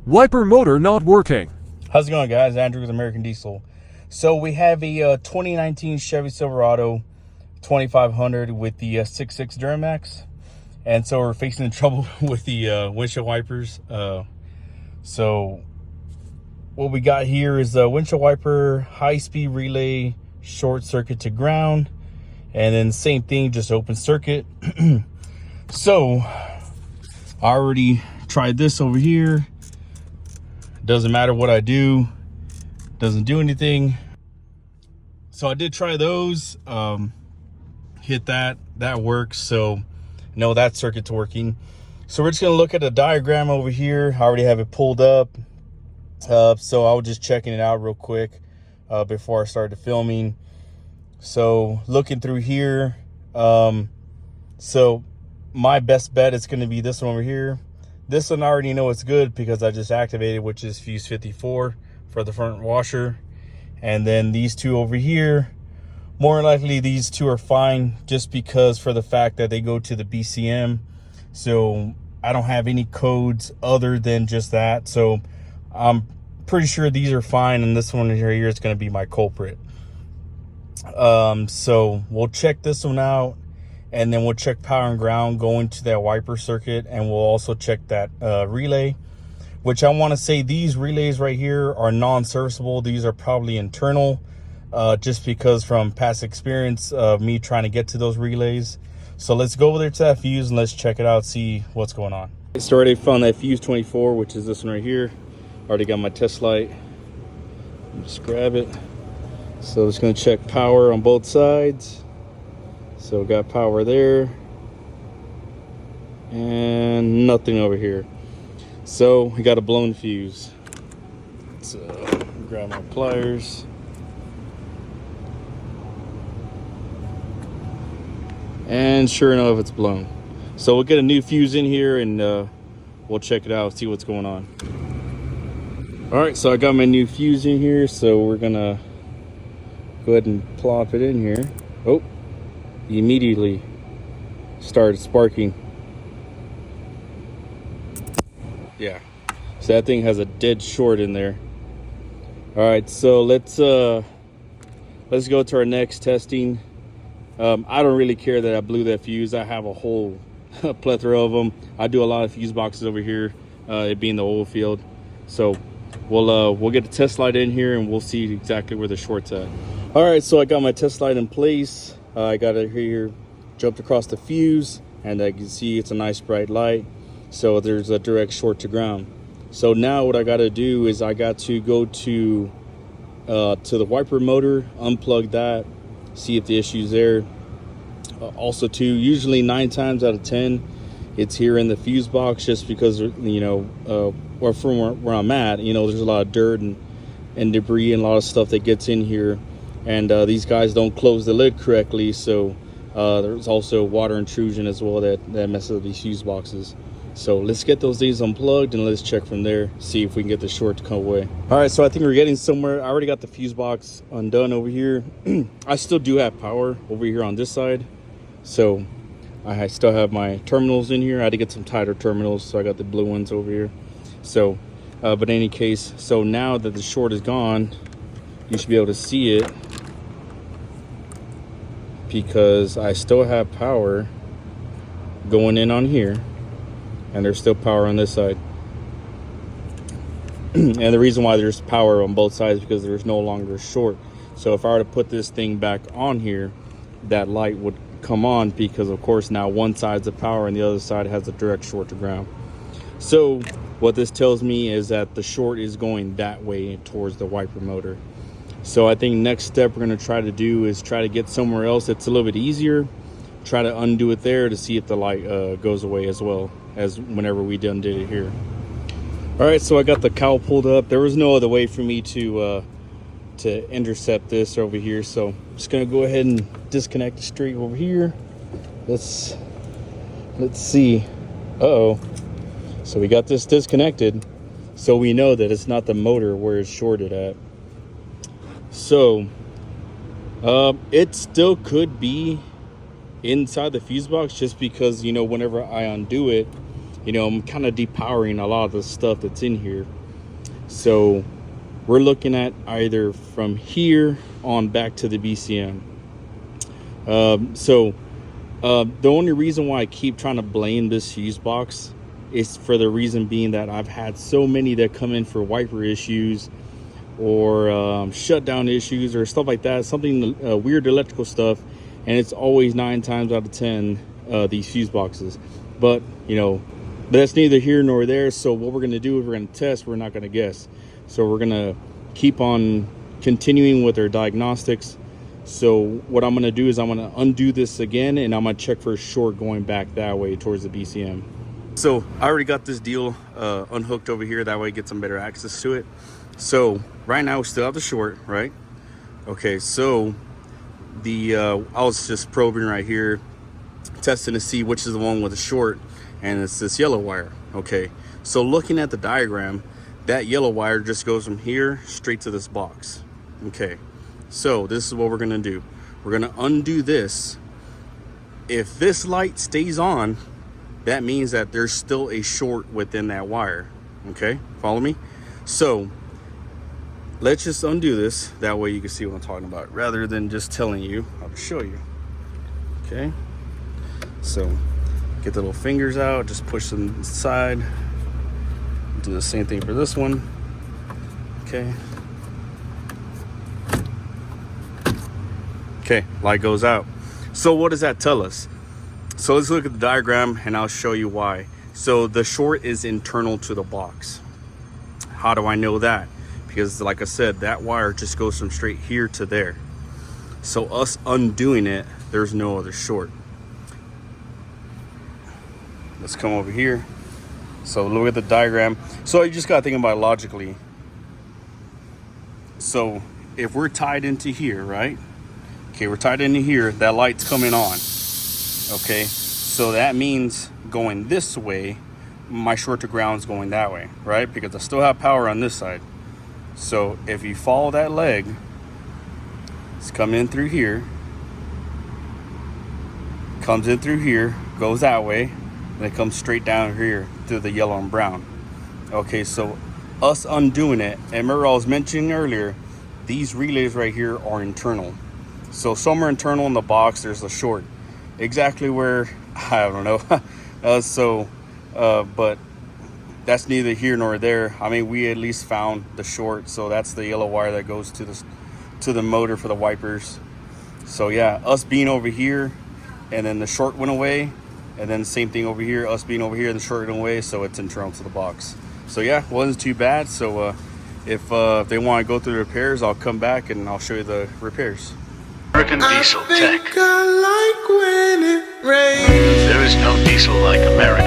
Wiper motor not working. How's it going, guys? Andrew with American Diesel. So we have a 2019 Chevy Silverado 2500 with the 6.6 Duramax, and so we're facing trouble with the windshield wipers. So what we got here is a windshield wiper high-speed relay short circuit to ground, and then same thing, just open circuit. So I already tried this over here. Doesn't matter what I do, doesn't do anything. So I did try those, hit that works. So no, that circuit's working. So we're just gonna look at a diagram over here. I already have it pulled up. So I was just checking it out real quick before I started filming. So looking through here, so my best bet is gonna be this one over here. This one I already know it's good because I just activated, which is fuse 54 for the front washer. And then these two over here, more likely these two are fine just because for the fact that they go to the BCM. So I don't have any codes other than just that. So I'm pretty sure these are fine. And this one here is going to be my culprit. So we'll check this one out. And then we'll check power and ground going to that wiper circuit. And we'll also check that relay, which I want to say these relays right here are non-serviceable. These are probably internal, just because from past experience of me trying to get to those relays. So let's go over there to that fuse and let's check it out, see what's going on. So I already found that fuse 24, which is this one right here. Already got my test light. Just grab it. So it's going to check power on both sides. So we got power there and nothing over here. So we got a blown fuse. So grab my pliers. And sure enough, it's blown. So we'll get a new fuse in here and we'll check it out, see what's going on. All right, so I got my new fuse in here. So we're gonna go ahead and plop it in here. Oh. Immediately started sparking. Yeah, so that thing has a dead short in there. All right, so let's go to our next testing. I don't really care that I blew that fuse. I have a whole plethora of them. I do a lot of fuse boxes over here, it being the oil field. So we'll get the test light in here and we'll see exactly where the short's at. All right, so I got my test light in place. I got it here, jumped across the fuse, and I can see it's a nice bright light. So there's a direct short to ground. So now what I got to do is I got to go to the wiper motor, unplug that, see if the issue's there. Also too, usually 9 times out of 10, it's here in the fuse box, just because, you know, or from where I'm at, you know, there's a lot of dirt and debris and a lot of stuff that gets in here. And these guys don't close the lid correctly, so there's also water intrusion as well that messes up these fuse boxes. So let's get those things unplugged and let's check from there, see if we can get the short to come away. All right, so I think we're getting somewhere. I already got the fuse box undone over here. I still do have power over here on this side, so I still have my terminals in here. I had to get some tighter terminals, so I got the blue ones over here. So but in any case, so now that the short is gone, you should be able to see it, because I still have power going in on here and there's still power on this side. And the reason why there's power on both sides is because there's no longer short. So if I were to put this thing back on here, that light would come on, because of course now one side's the power and the other side has a direct short to ground. So what this tells me is that the short is going that way towards the wiper motor. So I think next step we're going to try to do is try to get somewhere else that's a little bit easier, try to undo it there to see if the light goes away as well as whenever we undid it here. All right, so I got the cowl pulled up. There was no other way for me to intercept this over here, so I'm just going to go ahead and disconnect the straight over here. Let's see. Uh-oh. So we got this disconnected, so we know that it's not the motor where it's shorted at. So it still could be inside the fuse box, just because, you know, whenever I undo it, you know, I'm kind of depowering a lot of the stuff that's in here. So we're looking at either from here on back to the BCM. The only reason why I keep trying to blame this fuse box is for the reason being that I've had so many that come in for wiper issues or shutdown issues or stuff like that, something weird electrical stuff, and it's always 9 times out of 10 these fuse boxes. But you know, that's neither here nor there. So what we're going to do is we're going to test, we're not going to guess. So we're going to keep on continuing with our diagnostics. So what I'm going to do is I'm going to undo this again, and I'm going to check for a short going back that way towards the BCM. So I already got this deal unhooked over here, that way I get some better access to it. So right now we still have the short, right? Okay, so the I was just probing right here, testing to see which is the one with the short, and it's this yellow wire. Okay, so looking at the diagram, that yellow wire just goes from here straight to this box. Okay, so this is what we're gonna do. We're gonna undo this. If this light stays on, that means that there's still a short within that wire. Okay, follow me? So let's just undo this, that way you can see what I'm talking about rather than just telling you. I'll show you. Okay, so get the little fingers out, just push them inside. Do the same thing for this one. Okay, light goes out. So what does that tell us? So let's look at the diagram and I'll show you why. So the short is internal to the box. How do I know that? Because like I said, that wire just goes from straight here to there. So us undoing it, there's no other short. Let's come over here. So look at the diagram. So you just gotta think about it logically. So if we're tied into here, right? Okay, we're tied into here, that light's coming on. Okay, so that means going this way, my short to ground is going that way, right? Because I still have power on this side. So if you follow that leg, it's coming in through here, comes in through here, goes that way, and it comes straight down here through the yellow and brown. Okay, so us undoing it, and remember I was mentioning earlier, these relays right here are internal. So somewhere internal in the box, there's a short. Exactly where, I don't know. But that's neither here nor there. I mean, we at least found the short, so that's the yellow wire that goes to the motor for the wipers. So yeah, us being over here, and then the short went away, and then same thing over here, us being over here, and the short went away, so it's internal to the box. So yeah, wasn't too bad. So if they want to go through the repairs, I'll come back and I'll show you the repairs. American Diesel Tech. I like when it rains. There is no diesel like American.